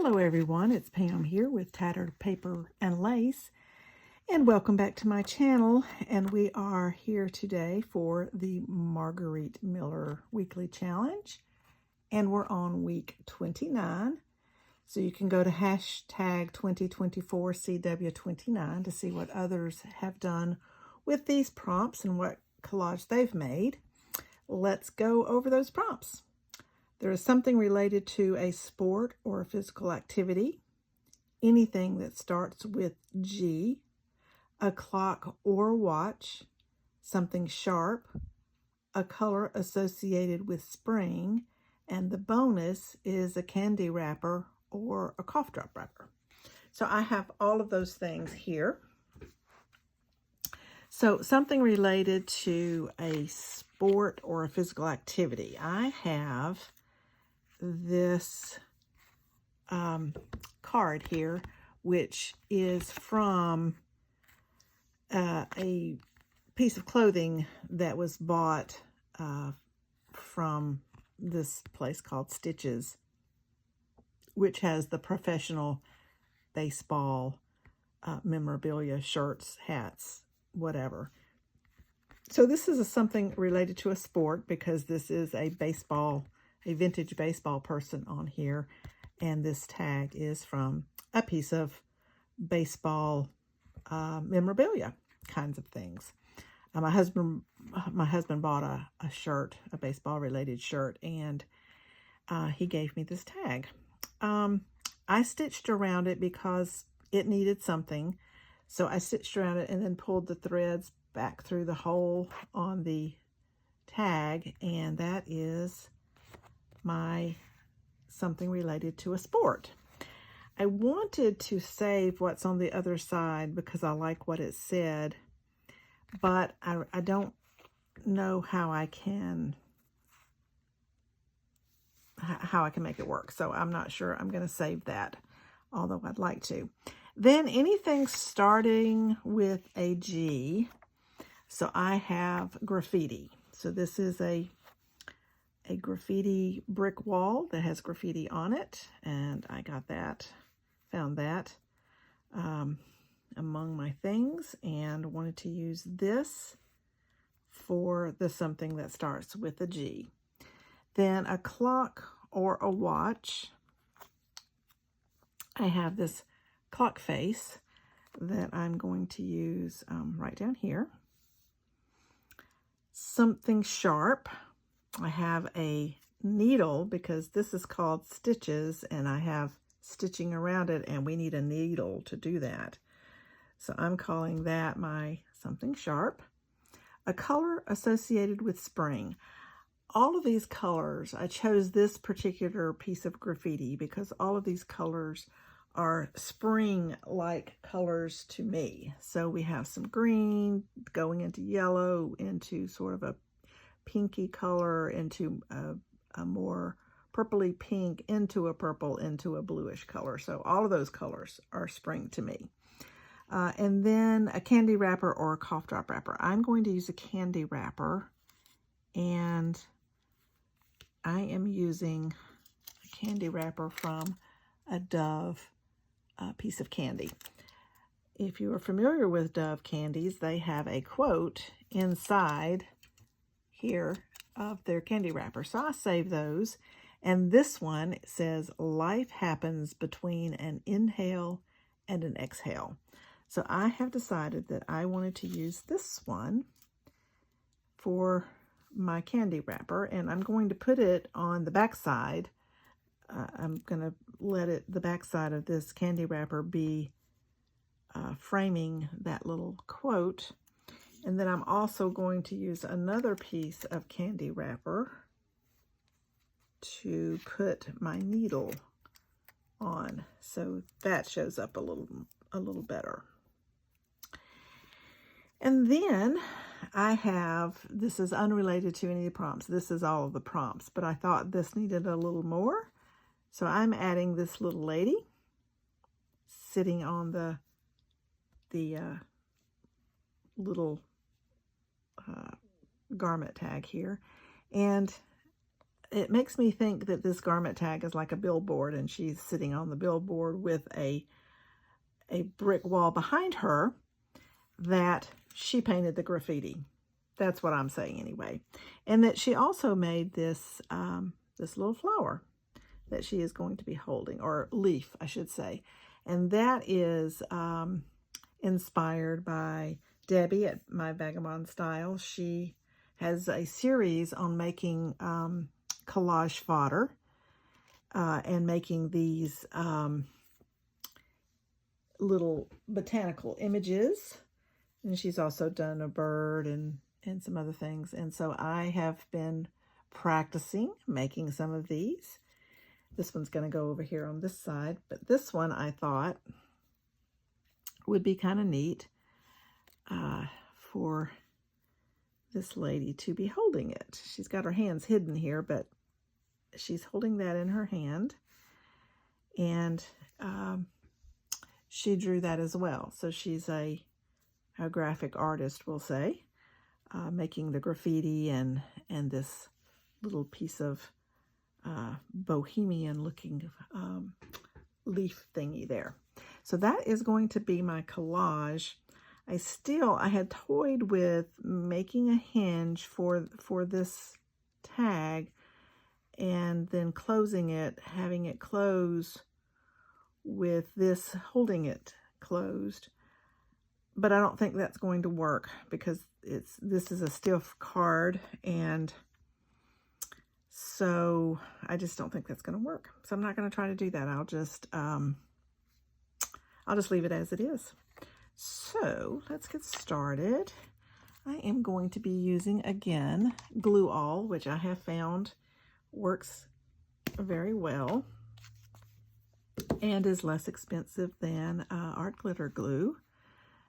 Hello everyone, it's Pam here with Tattered Paper and Lace, and welcome back to my channel. And we are here today for the Margarete Miller Weekly Challenge, and we're on week 29. So you can go to hashtag 2024CW29 to see what others have done with these prompts and what collage they've made. Let's go over those prompts. There is something related to a sport or a physical activity, anything that starts with G, a clock or watch, something sharp, a color associated with spring, and the bonus is a candy wrapper or a cough drop wrapper. So I have all of those things here. So something related to a sport or a physical activity. I have this card here, which is from a piece of clothing that was bought from this place called Stitches, which has the professional baseball memorabilia, shirts, hats, whatever. So this is something related to a sport because this is a vintage baseball person on here, and this tag is from a piece of baseball memorabilia kinds of things. My husband bought a shirt, a baseball related shirt, and he gave me this tag. I stitched around it because it needed something, so I stitched around it and then pulled the threads back through the hole on the tag, and that is my something related to a sport. I wanted to save what's on the other side because I like what it said, but I don't know how I can make it work. So I'm not sure. I'm going to save that, although I'd like to. Then anything starting with a G. So I have graffiti. So this is a graffiti brick wall that has graffiti on it, and I found that among my things, and wanted to use this for the something that starts with a G. Then a clock or a watch. I have this clock face that I'm going to use right down here. Something sharp. I have a needle because this is called Stitches, and I have stitching around it, and we need a needle to do that. So I'm calling that my something sharp. A color associated with spring. All of these colors, I chose this particular piece of graffiti because all of these colors are spring-like colors to me. So we have some green going into yellow, into sort of a pinky color, into a more purpley pink, into a purple, into a bluish color. So all of those colors are spring to me. And then a candy wrapper or a cough drop wrapper. I'm going to use a candy wrapper, and I am using a candy wrapper from a Dove piece of candy. If you are familiar with Dove candies, they have a quote inside here of their candy wrapper. So I save those. And this one says, life happens between an inhale and an exhale. So I have decided that I wanted to use this one for my candy wrapper, and I'm going to put it on the back side. I'm going to let the back side of this candy wrapper be framing that little quote. And then I'm also going to use another piece of candy wrapper to put my needle on, so that shows up a little better. And then I have, this is unrelated to any of the prompts. This is all of the prompts, but I thought this needed a little more. So I'm adding this little lady sitting on the little garment tag here, and it makes me think that this garment tag is like a billboard, and she's sitting on the billboard with a brick wall behind her that she painted the graffiti. That's what I'm saying anyway. And that she also made this, this little flower that she is going to be holding, or leaf, I should say. And that is inspired by Debbie at My Vagabond Style. She has a series on making collage fodder and making these little botanical images. And she's also done a bird and some other things. And so I have been practicing making some of these. This one's going to go over here on this side, but this one I thought would be kind of neat for this lady to be holding it. She's got her hands hidden here, but she's holding that in her hand. And she drew that as well. So she's a graphic artist, we'll say, making the graffiti and this little piece of bohemian looking leaf thingy there. So that is going to be my collage. I had toyed with making a hinge for this tag and then closing it, having it close with this holding it closed. But I don't think that's going to work because this is a stiff card, and so I just don't think that's going to work. So I'm not going to try to do that. I'll just leave it as it is. So let's get started. I am going to be using, again, Glue All, which I have found works very well and is less expensive than art glitter glue.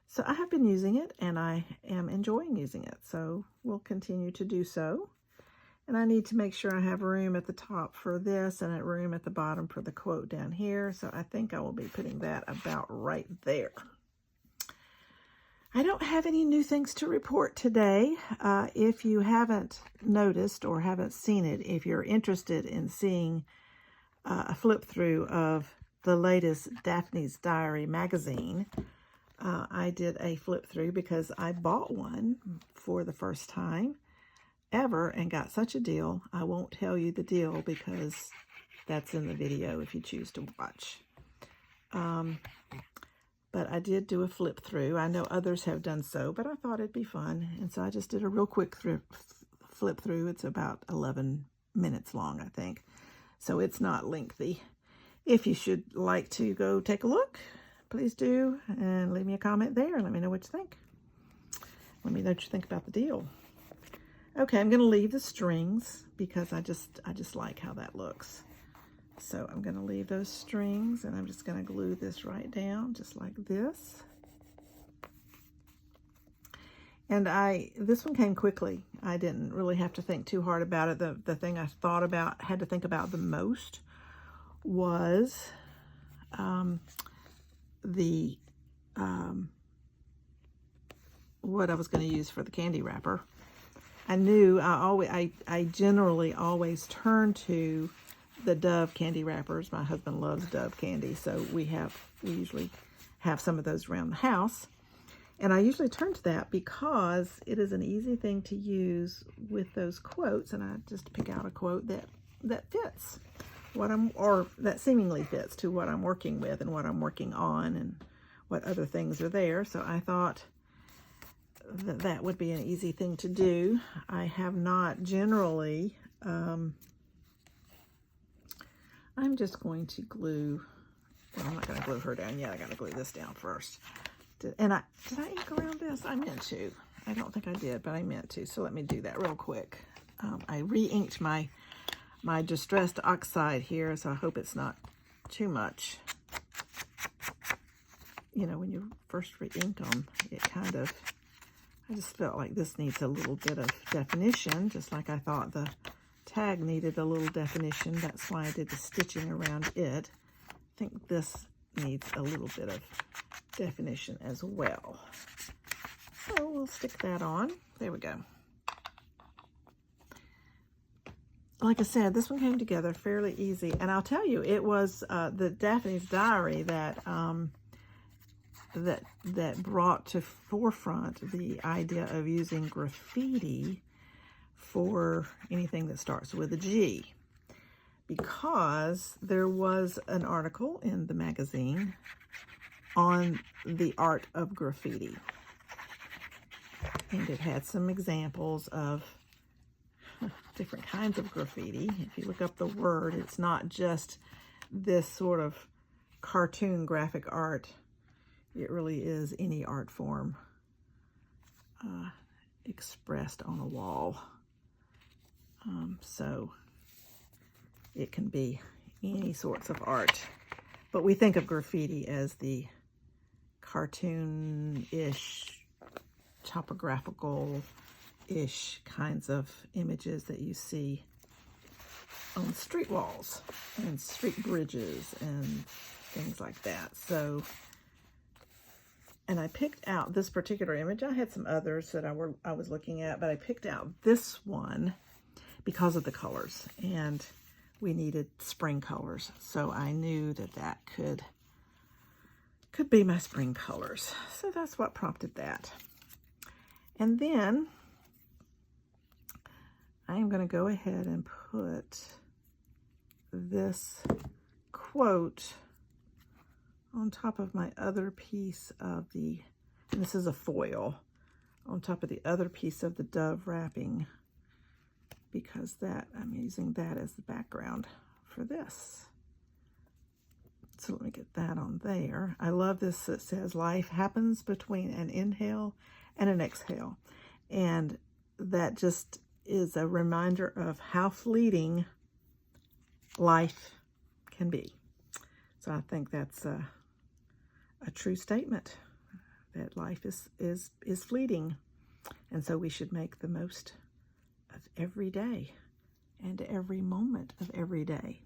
So I have been using it, and I am enjoying using it. So we'll continue to do so. And I need to make sure I have room at the top for this and a room at the bottom for the quote down here. So I think I will be putting that about right there. I don't have any new things to report today. If you haven't noticed or haven't seen it, if you're interested in seeing a flip through of the latest Daphne's Diary magazine, I did a flip through because I bought one for the first time ever and got such a deal. I won't tell you the deal because that's in the video if you choose to watch. But I did do a flip through. I know others have done so, but I thought it'd be fun. And so I just did a real quick flip through. It's about 11 minutes long, I think. So it's not lengthy. If you should like to go take a look, please do. And leave me a comment there and let me know what you think. Let me know what you think about the deal. Okay, I'm going to leave the strings because I just like how that looks. So I'm going to leave those strings, and I'm just going to glue this right down just like this. And this one came quickly. I didn't really have to think too hard about it. The thing I had to think about the most was what I was going to use for the candy wrapper. I knew I generally always turn to the Dove candy wrappers. My husband loves Dove candy, so we usually have some of those around the house. And I usually turn to that because it is an easy thing to use with those quotes, and I just pick out a quote that fits or that seemingly fits to what I'm working with and what I'm working on and what other things are there. So I thought that would be an easy thing to do. I have not generally, I'm just going to glue, well, I'm not going to glue her down yet. I got to glue this down first. Did I ink around this? I meant to. I don't think I did, but I meant to. So let me do that real quick. I re-inked my Distressed Oxide here, so I hope it's not too much. You know, when you first re-ink them, it kind of, I just felt like this needs a little bit of definition, just like I thought the tag needed a little definition. That's why I did the stitching around it. I think this needs a little bit of definition as well. So we'll stick that on. There we go. like I said, this one came together fairly easy. And I'll tell you, it was the Daphne's Diary that that brought to forefront the idea of using graffiti for anything that starts with a G. Because there was an article in the magazine on the art of graffiti. And it had some examples of different kinds of graffiti. If you look up the word, it's not just this sort of cartoon graphic art. It really is any art form expressed on a wall. So it can be any sorts of art. But we think of graffiti as the cartoon-ish, topographical-ish kinds of images that you see on street walls and street bridges and things like that. So, and I picked out this particular image. I had some others that I was looking at, but I picked out this one because of the colors, and we needed spring colors. So I knew that that could be my spring colors. So that's what prompted that. And then I am going to go ahead and put this quote on top of my other piece of the, and this is a foil, on top of the other piece of the dove wrapping, because that, I'm using that as the background for this. So let me get that on there. I love this. It says, life happens between an inhale and an exhale. And that just is a reminder of how fleeting life can be. So I think that's a true statement, that life is fleeting. And so we should make the most of every day and every moment of every day.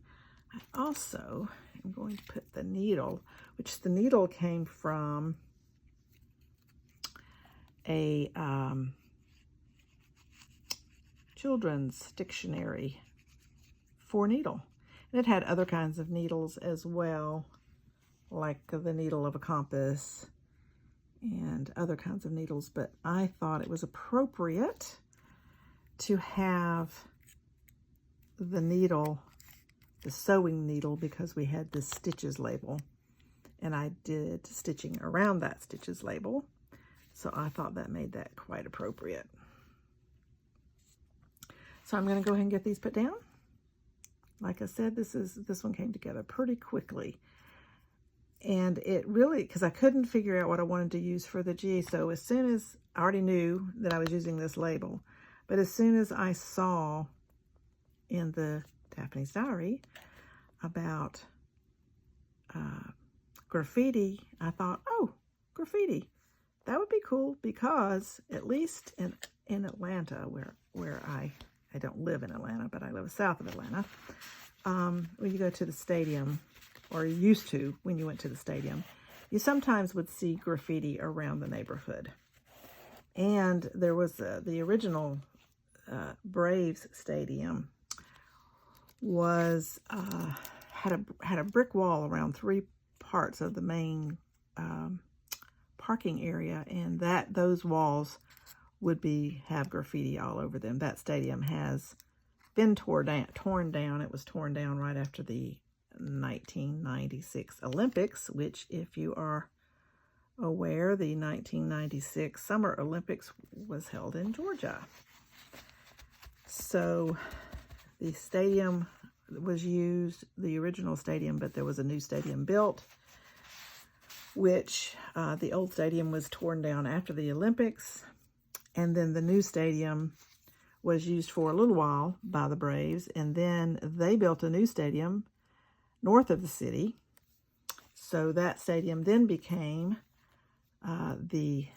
I also am going to put the needle, which the needle came from a children's dictionary for needle. And it had other kinds of needles as well, like the needle of a compass and other kinds of needles, but I thought it was appropriate to have the needle, the sewing needle, because we had this stitches label, and I did stitching around that stitches label, so I thought that made that quite appropriate. So I'm going to go ahead and get these put down. Like I said, this one came together pretty quickly, and it really, because I couldn't figure out what I wanted to use for the G, so as soon as I already knew that I was using this label, but as soon as I saw in the Daphne's Diary about graffiti, I thought, oh, graffiti, that would be cool, because at least in Atlanta, where I don't live in Atlanta, but I live south of Atlanta, when you go to the stadium, or you used to when you went to the stadium, you sometimes would see graffiti around the neighborhood. And there was the original Braves stadium was had a brick wall around 3 parts of the main parking area, and those walls would have graffiti all over them. That stadium has been torn down. It was torn down right after the 1996 Olympics, which, if you are aware, the 1996 Summer Olympics was held in Georgia. So the stadium was used, the original stadium, but there was a new stadium built, which the old stadium was torn down after the Olympics, and then the new stadium was used for a little while by the Braves, and then they built a new stadium north of the city. So that stadium then became the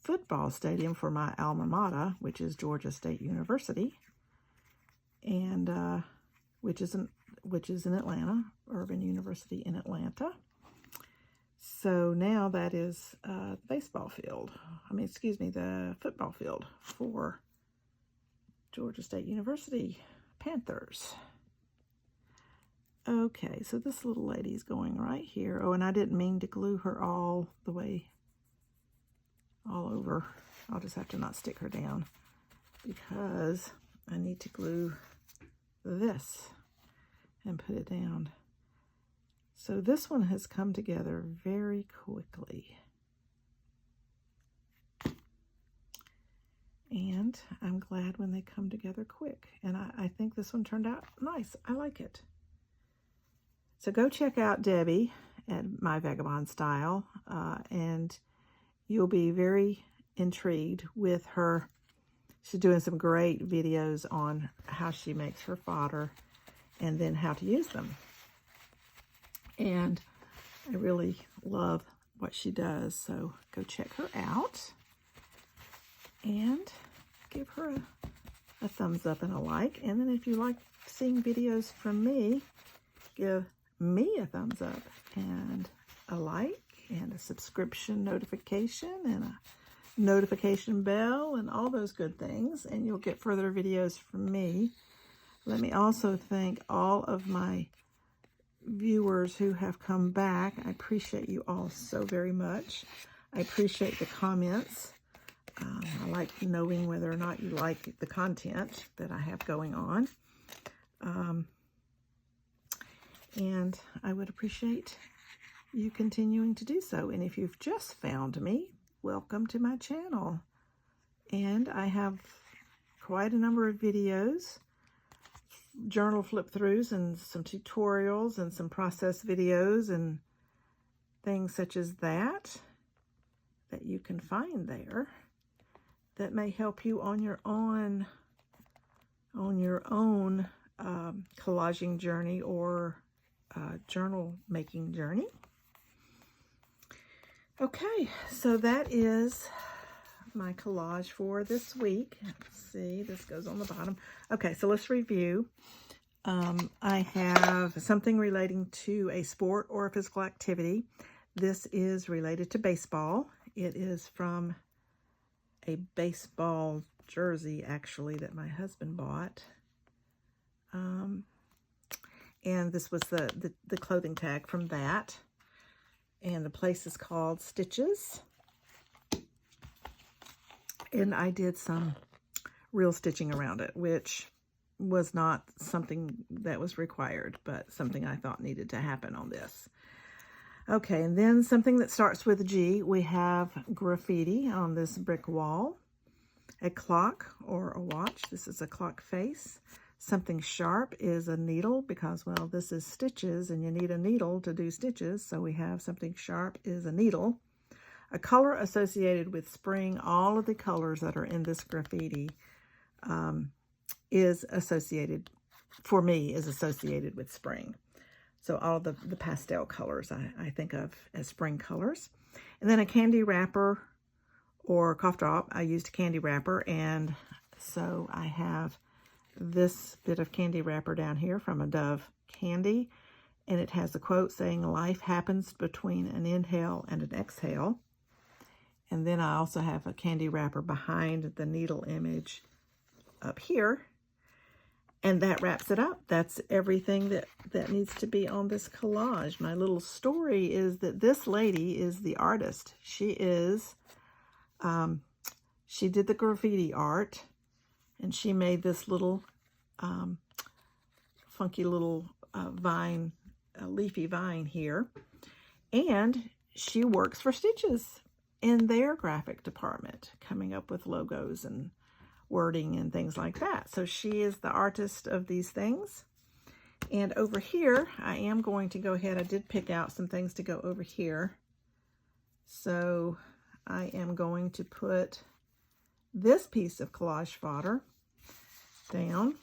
football stadium for my alma mater, which is Georgia State University, and which is in Atlanta, Urban University in Atlanta. So now that is the baseball field. The football field for Georgia State University panthers. Okay, so this little lady's going right here. Oh, and I didn't mean to glue her all the way all over. I'll just have to not stick her down because I need to glue this and put it down. So this one has come together very quickly. And I'm glad when they come together quick. And I think this one turned out nice. I like it. So go check out Debbie at My Vagabond Style, and you'll be very intrigued with her. She's doing some great videos on how she makes her fodder and then how to use them. And I really love what she does, so go check her out and give her a thumbs up and a like. And then if you like seeing videos from me, give me a thumbs up and a like and a subscription notification and a notification bell and all those good things, and you'll get further videos from me. Let me also thank all of my viewers who have come back. I appreciate you all so very much. I appreciate the comments. I like knowing whether or not you like the content that I have going on. And I would appreciate you continuing to do so. And if you've just found me, welcome to my channel. And I have quite a number of videos, journal flip-throughs and some tutorials and some process videos and things such as that you can find there that may help you on your own collaging journey or journal making journey. Okay, so that is my collage for this week. Let's see, this goes on the bottom. Okay, so let's review. I have something relating to a sport or a physical activity. This is related to baseball. It is from a baseball jersey, actually, that my husband bought. And this was the clothing tag from that. And the place is called Stitches. And I did some real stitching around it, which was not something that was required, but something I thought needed to happen on this. Okay, and then something that starts with a G. We have graffiti on this brick wall, a clock or a watch. This is a clock face. Something sharp is a needle because, well, this is stitches and you need a needle to do stitches. So we have something sharp is a needle. A color associated with spring. All of the colors that are in this graffiti is associated, for me, is associated with spring. So all of the pastel colors I think of as spring colors. And then a candy wrapper or cough drop. I used a candy wrapper, and so I have this bit of candy wrapper down here from a Dove candy, and it has a quote saying, "Life happens between an inhale and an exhale." And then I also have a candy wrapper behind the needle image up here, and that wraps it up. That's everything that needs to be on this collage. My little story is that this lady is the artist. She is, she did the graffiti art, and she made this little funky little vine, leafy vine here. And she works for Stitches in their graphic department, coming up with logos and wording and things like that. So she is the artist of these things. And over here, I am going to go ahead. I did pick out some things to go over here. So I am going to put this piece of collage fodder down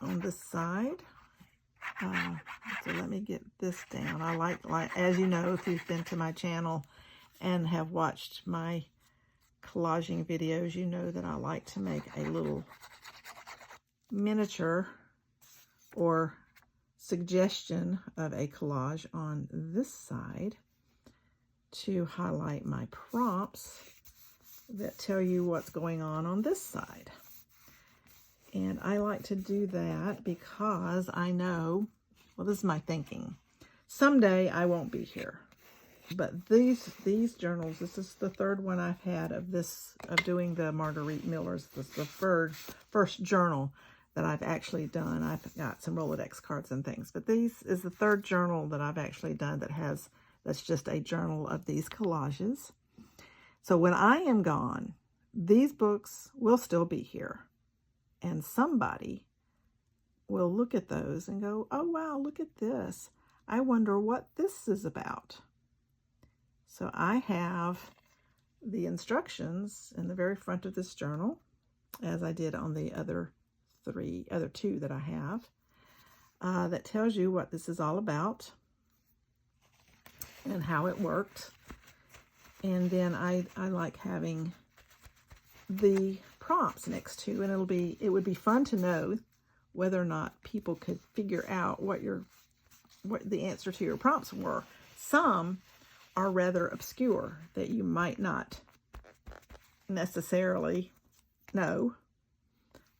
on this side. So let me get this down. I like, as you know, if you've been to my channel and have watched my collaging videos, you know that I like to make a little miniature or suggestion of a collage on this side to highlight my prompts that tell you what's going on this side. And I like to do that because I know, well, this is my thinking. Someday I won't be here. But these journals, this is the third one I've had of doing the Margarete Millers. This is the first journal that I've actually done. I've got some Rolodex cards and things, but this is the third journal that I've actually done that's just a journal of these collages. So when I am gone, these books will still be here, and somebody will look at those and go, oh wow, look at this. I wonder what this is about. So I have the instructions in the very front of this journal, as I did on the other two that I have, that tells you what this is all about and how it worked. And then I like having the prompts next to, and it would be fun to know whether or not people could figure out what the answer to your prompts were. Some are rather obscure that you might not necessarily know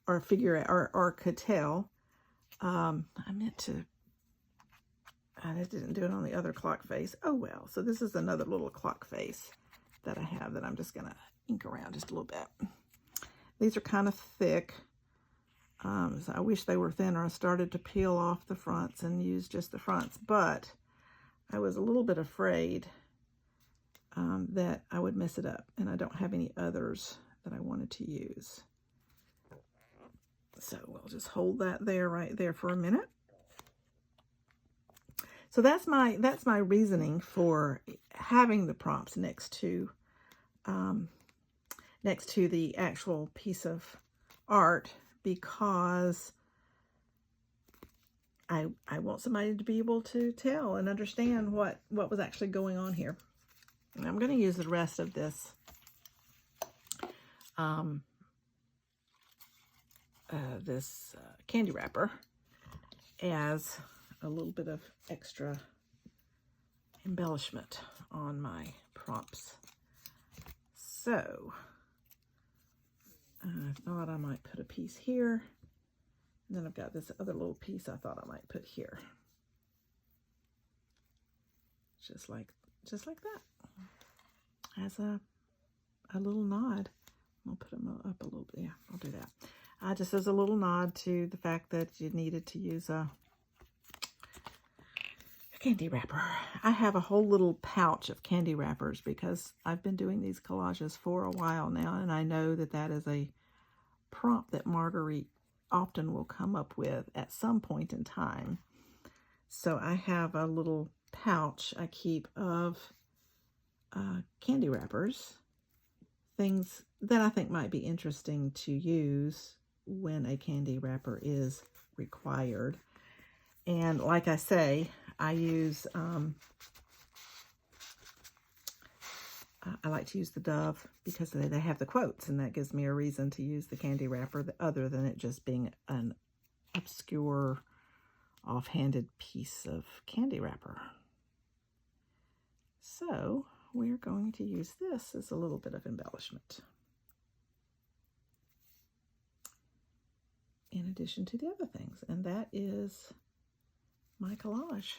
or figure out or could tell. I didn't do it on the other clock face. Oh well, so this is another little clock face that I have that I'm just gonna ink around just a little bit. These are kind of thick. So I wish they were thinner. I started to peel off the fronts and use just the fronts, but I was a little bit afraid that I would mess it up, and I don't have any others that I wanted to use. So we'll just hold that right there for a minute. So that's my reasoning for having the prompts next to the actual piece of art, because I want somebody to be able to tell and understand what was actually going on here. And I'm going to use the rest of this candy wrapper as a little bit of extra embellishment on my prompts. So I thought I might put a piece here, and then I've got this other little piece I thought I might put here, just like that, as a little nod. I'll put them up a little bit. Yeah, I'll do that. Just as a little nod to the fact that you needed to use a candy wrapper. I have a whole little pouch of candy wrappers because I've been doing these collages for a while now, and I know that is a prompt that Margarete often will come up with at some point in time. So I have a little pouch I keep of candy wrappers, things that I think might be interesting to use when a candy wrapper is required. And like I say, I use, I like to use the Dove because they have the quotes, and that gives me a reason to use the candy wrapper other than it just being an obscure, offhanded piece of candy wrapper. So we're going to use this as a little bit of embellishment, in addition to the other things, and that is my collage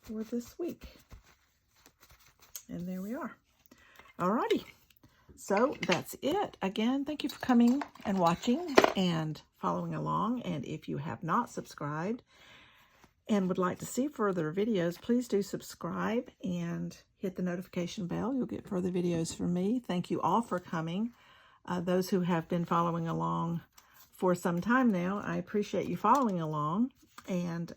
for this week. And there we are. Alrighty, so that's it. Again, thank you for coming and watching and following along. And if you have not subscribed and would like to see further videos, please do subscribe and hit the notification bell. You'll get further videos from me. Thank you all for coming. Those who have been following along for some time now, I appreciate you following along and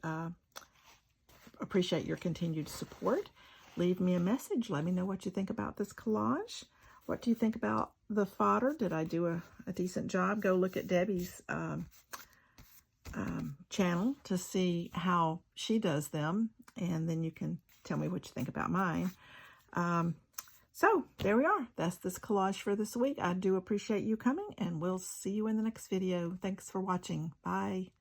appreciate your continued support. Leave me a message. Let me know what you think about this collage. What do you think about the fodder? Did I do a decent job? Go look at Debbie's channel to see how she does them, and then you can tell me what you think about mine. So there we are. That's this collage for this week. I do appreciate you coming, and we'll see you in the next video. Thanks for watching. Bye.